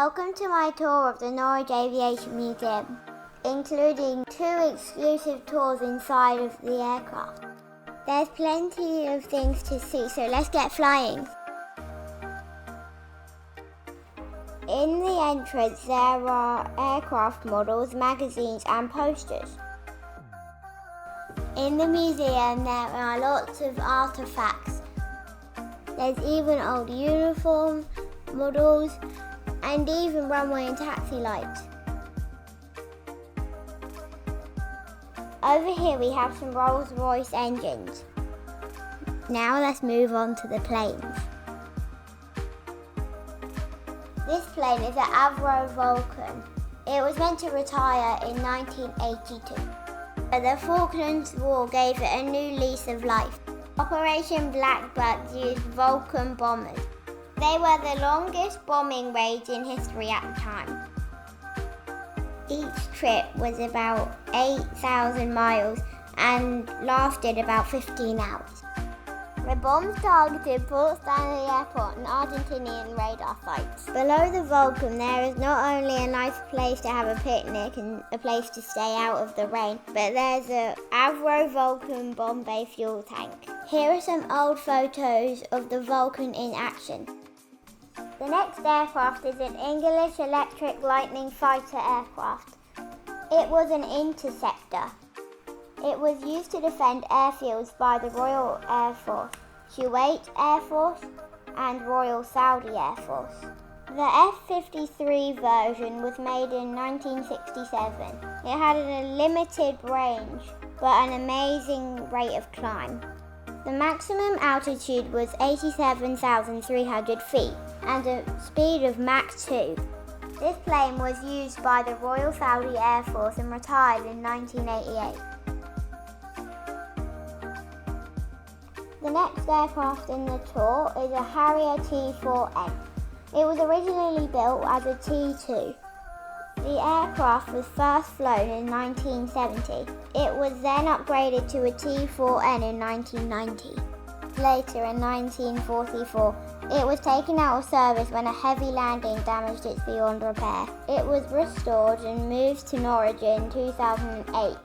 Welcome to my tour of the Norwich Aviation Museum, including 2 exclusive tours inside of the aircraft. There's plenty of things to see, so let's get flying. In the entrance there are aircraft models, magazines and posters. In the museum there are lots of artifacts. There's even old uniform models and even runway and taxi lights. Over here we have some Rolls-Royce engines. Now let's move on to the planes. This plane is an Avro Vulcan. It was meant to retire in 1982. But the Falklands War gave it a new lease of life. Operation Blackbird used Vulcan bombers. They were the longest bombing raids in history at the time. Each trip was about 8,000 miles and lasted about 15 hours. The bombs targeted Port Stanley Airport and Argentinian radar sites. Below the Vulcan there is not only a nice place to have a picnic and a place to stay out of the rain, but there's a Avro Vulcan bomb bay fuel tank. Here are some old photos of the Vulcan in action. The next aircraft is an English electric Lightning fighter aircraft. It was an interceptor. It was used to defend airfields by the Royal Air Force, Kuwait Air Force and Royal Saudi Air Force. The F-53 version was made in 1967. It had a limited range but an amazing rate of climb. The maximum altitude was 87,300 feet and a speed of Mach 2. This plane was used by the Royal Saudi Air Force and retired in 1988. The next aircraft in the tour is a Harrier T4N. It was originally built as a T2. The aircraft was first flown in 1970. It was then upgraded to a T4N in 1990. Later, in 1944, it was taken out of service when a heavy landing damaged it beyond repair. It was restored and moved to Norwich in 2008.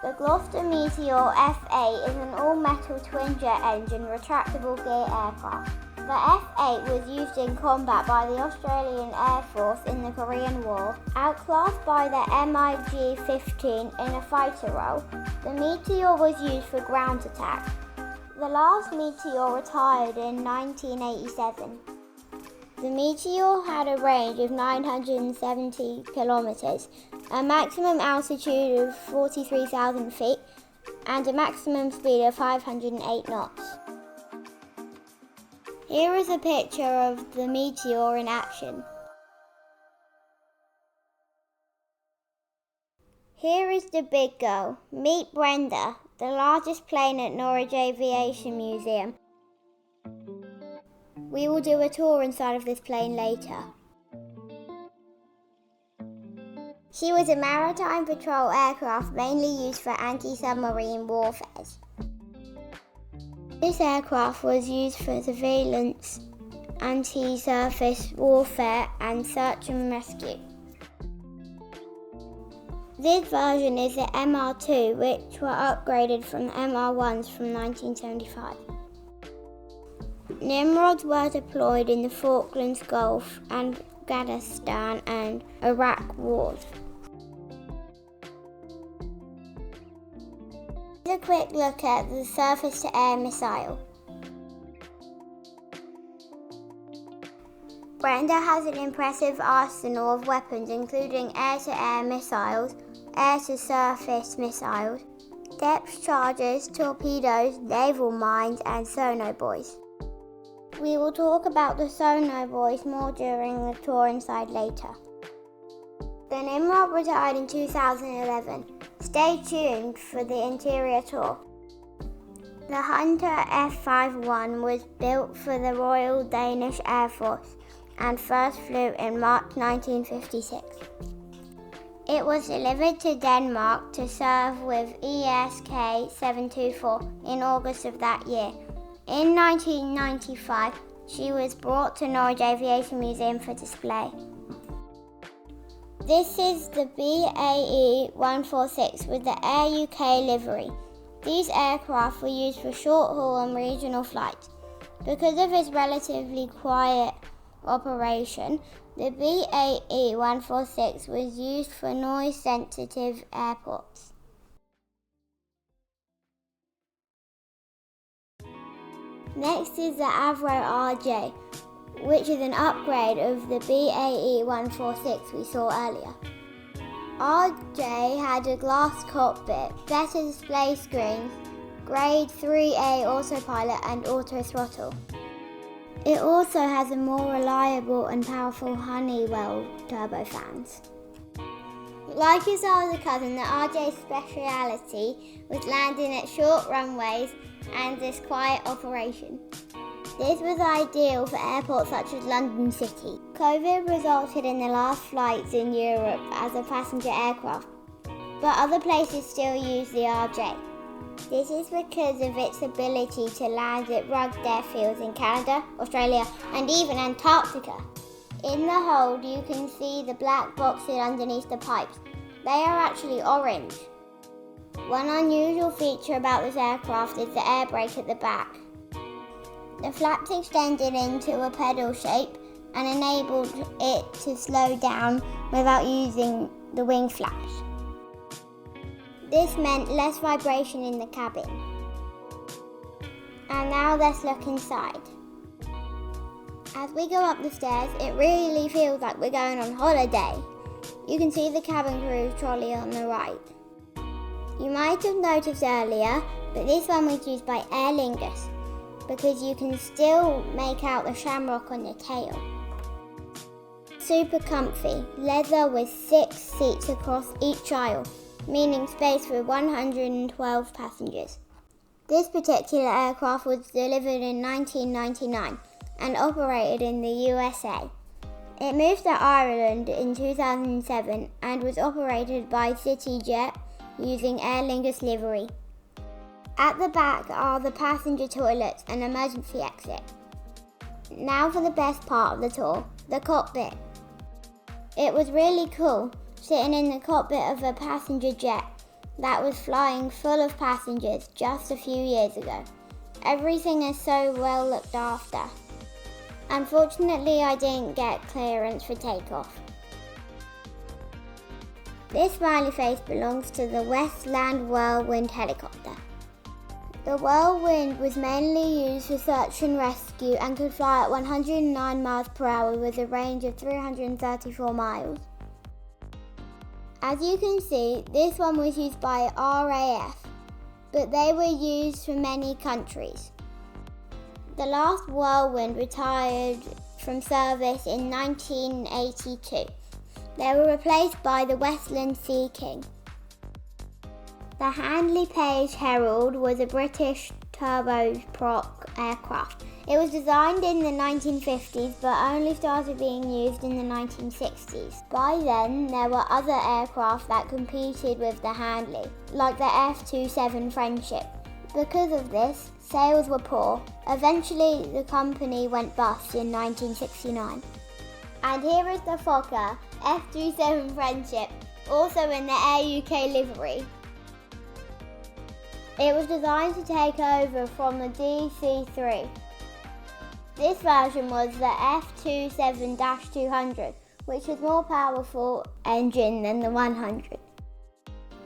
The Gloucester Meteor F8 is an all-metal twin-jet engine retractable gear aircraft. The F8 was used in combat by the Australian Air Force in the Korean War. Outclassed by the MiG-15 in a fighter role, the Meteor was used for ground attack. The last Meteor retired in 1987. The Meteor had a range of 970 kilometers, a maximum altitude of 43,000 feet, and a maximum speed of 508 knots. Here is a picture of the Meteor in action. Here is the big girl. Meet Brenda, the largest plane at Norwich Aviation Museum. We will do a tour inside of this plane later. She was a maritime patrol aircraft mainly used for anti-submarine warfare. This aircraft was used for surveillance, anti-surface warfare and search and rescue. This version is the MR2, which were upgraded from the MR1s from 1975. Nimrods were deployed in the Falklands Gulf, Afghanistan and Iraq wars. Here's a quick look at the surface-to-air missile. Brenda has an impressive arsenal of weapons including air-to-air missiles, air-to-surface missiles, depth charges, torpedoes, naval mines and sonobuoys. We will talk about the sonobuoys more during the tour inside later. The Nimrod retired in 2011. Stay tuned for the interior tour. The Hunter F51 was built for the Royal Danish Air Force and first flew in March 1956. It was delivered to Denmark to serve with ESK 724 in August of that year. In 1995, she was brought to Norwich Aviation Museum for display. This is the BAE 146 with the Air UK livery. These aircraft were used for short-haul and regional flights. Because of its relatively quiet operation, the BAE 146 was used for noise-sensitive airports. Next is the Avro RJ, which is an upgrade of the BAE 146 we saw earlier. RJ had a glass cockpit, better display screens, grade 3A autopilot and auto throttle. It also has a more reliable and powerful Honeywell turbofans. Like its older cousin, the RJ's speciality was landing at short runways and this quiet operation. This was ideal for airports such as London City. COVID resulted in the last flights in Europe as a passenger aircraft, but other places still use the RJ. This is because of its ability to land at rugged airfields in Canada, Australia, and even Antarctica. In the hold, you can see the black boxes underneath the pipes. They are actually orange. One unusual feature about this aircraft is the air brake at the back. The flaps extended into a pedal shape and enabled it to slow down without using the wing flaps. This meant less vibration in the cabin. And now let's look inside. As we go up the stairs, it really feels like we're going on holiday. You can see the cabin crew trolley on the right. You might have noticed earlier, but this one was used by Aer Lingus, because you can still make out the shamrock on the tail. Super comfy, leather with 6 seats across each aisle, meaning space for 112 passengers. This particular aircraft was delivered in 1999 and operated in the USA. It moved to Ireland in 2007 and was operated by CityJet using Aer Lingus livery. At the back are the passenger toilets and emergency exit. Now for the best part of the tour, the cockpit. It was really cool, sitting in the cockpit of a passenger jet that was flying full of passengers just a few years ago. Everything is so well looked after. Unfortunately, I didn't get clearance for takeoff. This smiley face belongs to the Westland Whirlwind helicopter. The Whirlwind was mainly used for search and rescue and could fly at 109 miles per hour with a range of 334 miles. As you can see, this one was used by RAF, but they were used for many countries. The last Whirlwind retired from service in 1982. They were replaced by the Westland Sea King. The Handley Page Herald was a British turboprop aircraft. It was designed in the 1950s but only started being used in the 1960s. By then, there were other aircraft that competed with the Handley, like the F-27 Friendship. Because of this, sales were poor. Eventually, the company went bust in 1969. And here is the Fokker F-27 Friendship, also in the Air UK livery. It was designed to take over from the DC-3. This version was the F-27-200, which was more powerful engine than the 100.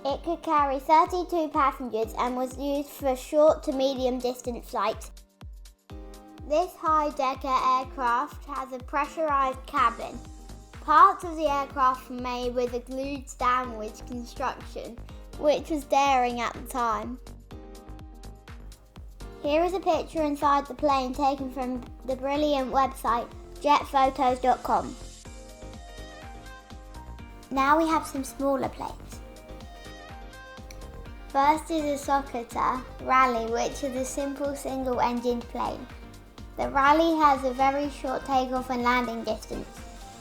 It could carry 32 passengers and was used for short to medium distance flights. This high-decker aircraft has a pressurized cabin. Parts of the aircraft were made with a glued downwards construction, which was daring at the time. Here is a picture inside the plane taken from the brilliant website jetphotos.com. Now we have some smaller planes. First is the Soccer Rally, which is a simple single-engined plane. The Rally has a very short takeoff and landing distance.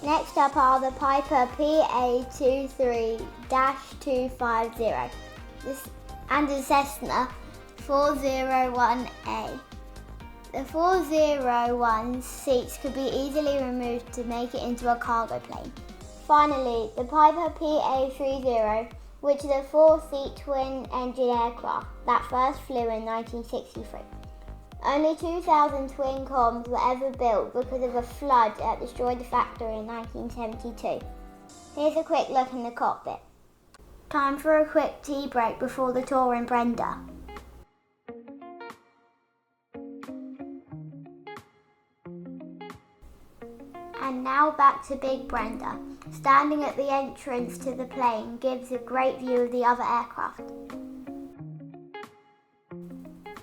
Next up are the Piper PA-23-250 and the Cessna 401A. The 401 seats could be easily removed to make it into a cargo plane. Finally, the Piper PA-30, which is a 4-seat twin-engine aircraft that first flew in 1963. Only 2,000 twin coms were ever built because of a flood that destroyed the factory in 1972. Here's a quick look in the cockpit. Time for a quick tea break before the tour in Brenda. And now back to Big Brenda. Standing at the entrance to the plane gives a great view of the other aircraft.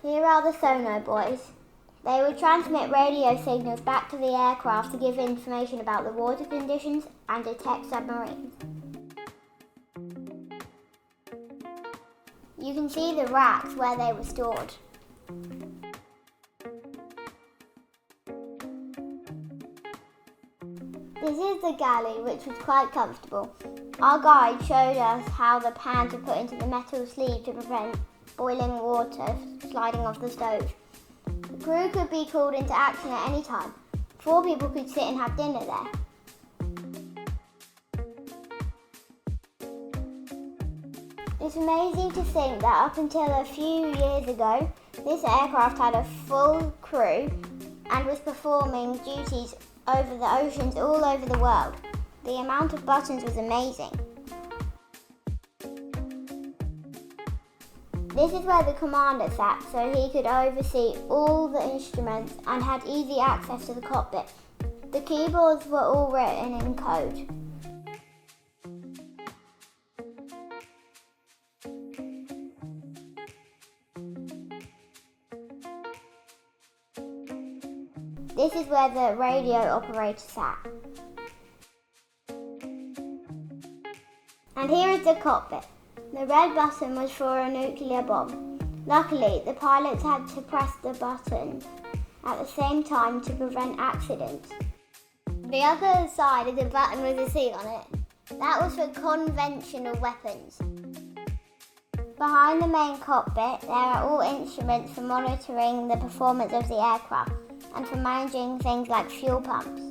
Here are the sonar boys. They would transmit radio signals back to the aircraft to give information about the water conditions and detect submarines. You can see the racks where they were stored. This is the galley, which was quite comfortable. Our guide showed us how the pans were put into the metal sleeve to prevent boiling water sliding off the stove. The crew could be called into action at any time. 4 people could sit and have dinner there. It's amazing to think that up until a few years ago, this aircraft had a full crew and was performing duties over the oceans all over the world. The amount of buttons was amazing. This is where the commander sat, so he could oversee all the instruments and had easy access to the cockpit. The keyboards were all written in code. This is where the radio operator sat. And here is the cockpit. The red button was for a nuclear bomb. Luckily, the pilots had to press the buttons at the same time to prevent accidents. The other side of the button with a C on it. That was for conventional weapons. Behind the main cockpit, there are all instruments for monitoring the performance of the aircraft and for managing things like fuel pumps.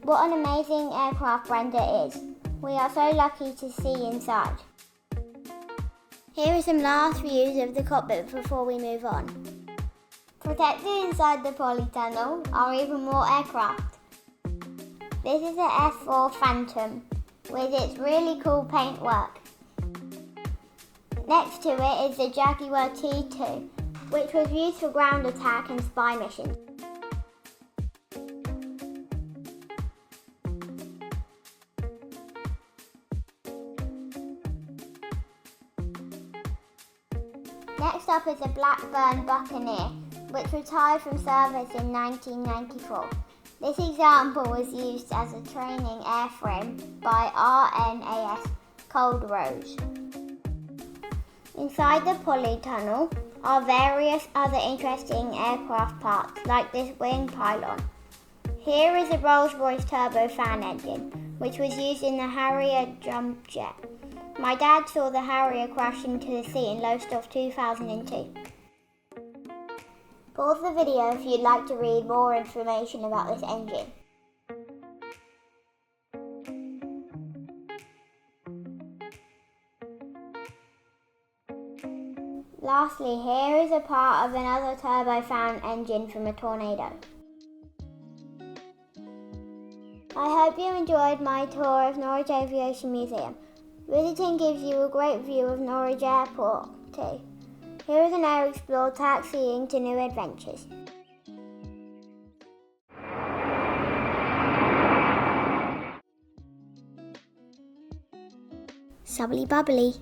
What an amazing aircraft Brenda is. We are so lucky to see inside. Here are some last views of the cockpit before we move on. Protected inside the polytunnel are even more aircraft. This is the F4 Phantom with its really cool paintwork. Next to it is the Jaguar T2, which was used for ground attack and spy missions. Next up is the Blackburn Buccaneer, which retired from service in 1994. This example was used as a training airframe by RNAS Cold Rose. Inside the polytunnel are various other interesting aircraft parts, like this wing pylon. Here is a Rolls-Royce turbofan engine, which was used in the Harrier jump jet. My dad saw the Harrier crash into the sea in Lowestoft 2002. Pause the video if you'd like to read more information about this engine. Lastly, here is a part of another turbofan engine from a Tornado. I hope you enjoyed my tour of Norwich Aviation Museum. Visiting gives you a great view of Norwich Airport too. Here is an Air Explore taxiing to new adventures. Subbly bubbly.